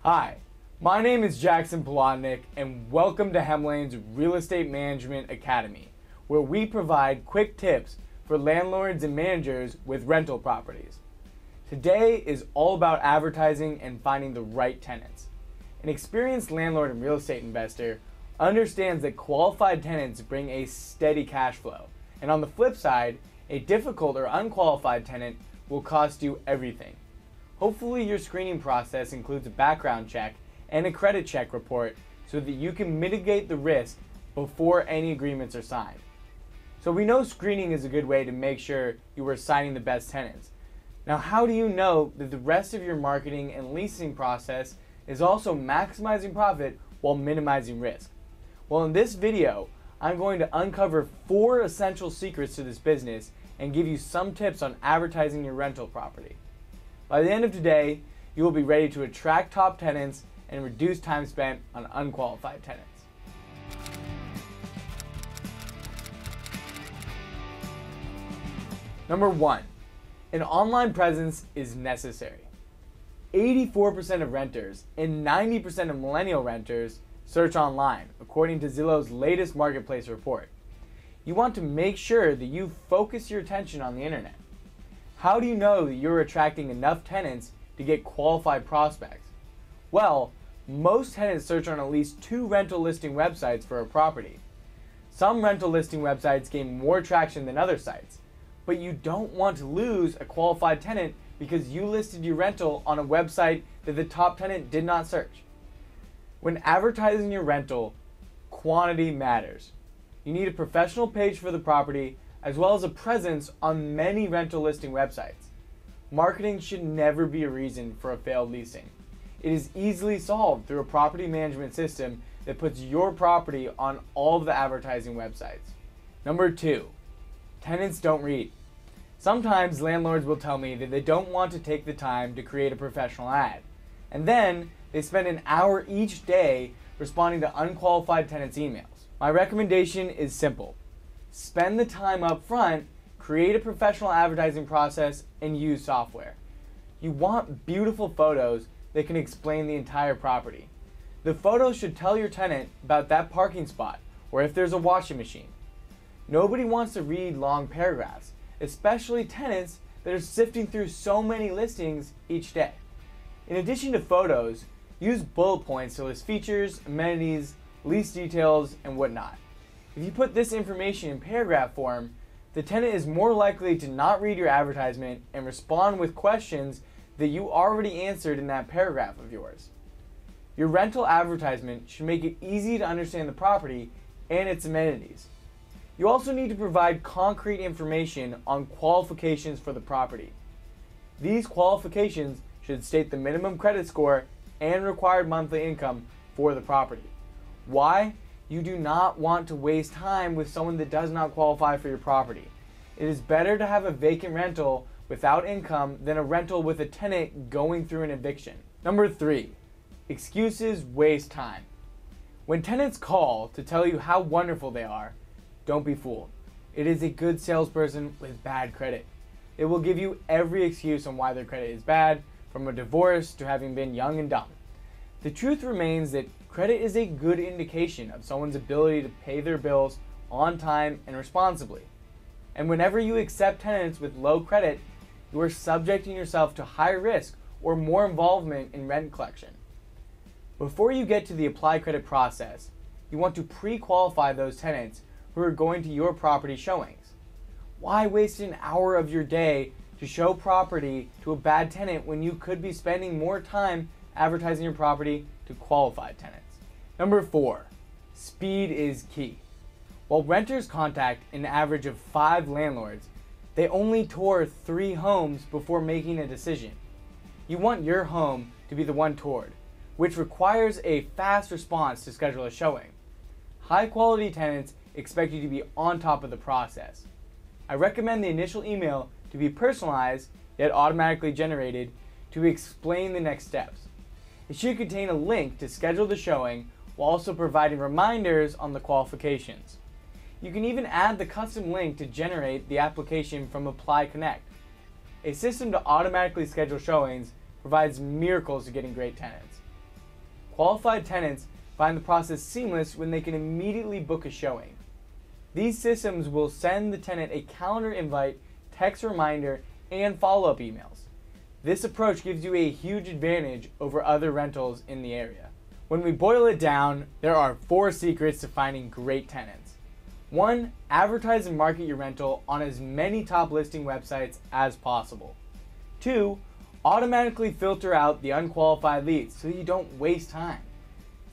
Hi, my name is Jackson Polotnik and welcome to Hemlane's Real Estate Management Academy, where we provide quick tips for landlords and managers with rental properties. Today is all about advertising and finding the right tenants. An experienced landlord and real estate investor understands that qualified tenants bring a steady cash flow, and on the flip side, a difficult or unqualified tenant will cost you everything. Hopefully your screening process includes a background check and a credit check report so that you can mitigate the risk before any agreements are signed. So we know screening is a good way to make sure you are signing the best tenants. Now, how do you know that the rest of your marketing and leasing process is also maximizing profit while minimizing risk? Well, in this video, I'm going to uncover 4 essential secrets to this business and give you some tips on advertising your rental property. By the end of today, you will be ready to attract top tenants and reduce time spent on unqualified tenants. Number 1, an online presence is necessary. 84% of renters and 90% of millennial renters search online, according to Zillow's latest marketplace report. You want to make sure that you focus your attention on the internet. How do you know that you're attracting enough tenants to get qualified prospects? Well, most tenants search on at least 2 rental listing websites for a property. Some rental listing websites gain more traction than other sites, but you don't want to lose a qualified tenant because you listed your rental on a website that the top tenant did not search. When advertising your rental, quantity matters. You need a professional page for the property as well as a presence on many rental listing websites. Marketing should never be a reason for a failed leasing. It is easily solved through a property management system that puts your property on all of the advertising websites. Number 2, tenants don't read. Sometimes landlords will tell me that they don't want to take the time to create a professional ad, and then they spend an hour each day responding to unqualified tenants' emails. My recommendation is simple. Spend the time up front, create a professional advertising process, and use software. You want beautiful photos that can explain the entire property. The photos should tell your tenant about that parking spot or if there's a washing machine. Nobody wants to read long paragraphs, especially tenants that are sifting through so many listings each day. In addition to photos, use bullet points to list features, amenities, lease details, and whatnot. If you put this information in paragraph form, the tenant is more likely to not read your advertisement and respond with questions that you already answered in that paragraph of yours. Your rental advertisement should make it easy to understand the property and its amenities. You also need to provide concrete information on qualifications for the property. These qualifications should state the minimum credit score and required monthly income for the property. Why? You do not want to waste time with someone that does not qualify for your property. It is better to have a vacant rental without income than a rental with a tenant going through an eviction. Number 3, excuses waste time. When tenants call to tell you how wonderful they are, don't be fooled. It is a good salesperson with bad credit. It will give you every excuse on why their credit is bad, from a divorce to having been young and dumb. The truth remains that credit is a good indication of someone's ability to pay their bills on time and responsibly. And whenever you accept tenants with low credit, you are subjecting yourself to higher risk or more involvement in rent collection. Before you get to the apply credit process, you want to pre-qualify those tenants who are going to your property showings. Why waste an hour of your day to show property to a bad tenant when you could be spending more time advertising your property to qualified tenants? Number 4, speed is key. While renters contact an average of 5 landlords, they only tour 3 homes before making a decision. You want your home to be the one toured, which requires a fast response to schedule a showing. High quality tenants expect you to be on top of the process. I recommend the initial email to be personalized yet automatically generated to explain the next steps. It should contain a link to schedule the showing while also providing reminders on the qualifications. You can even add the custom link to generate the application from Apply Connect. A system to automatically schedule showings provides miracles to getting great tenants. qualified tenants find the process seamless when they can immediately book a showing. These systems will send the tenant a calendar invite, text reminder, and follow-up emails. This approach gives you a huge advantage over other rentals in the area. When we boil it down, there are 4 secrets to finding great tenants. 1. Advertise and market your rental on as many top listing websites as possible. 2. Automatically filter out the unqualified leads so you don't waste time.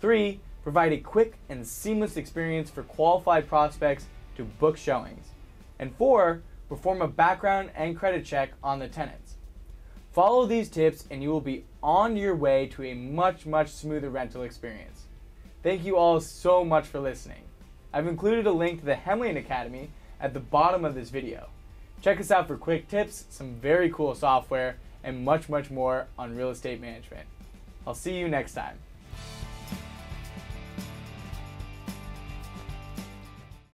3. Provide a quick and seamless experience for qualified prospects to book showings. And 4. Perform a background and credit check on the tenants. Follow these tips and you will be on your way to a much smoother rental experience. Thank you all so much for listening. I've included a link to the Hemlane Academy at the bottom of this video. Check us out for quick tips, some very cool software, and much more on real estate management. I'll see you next time.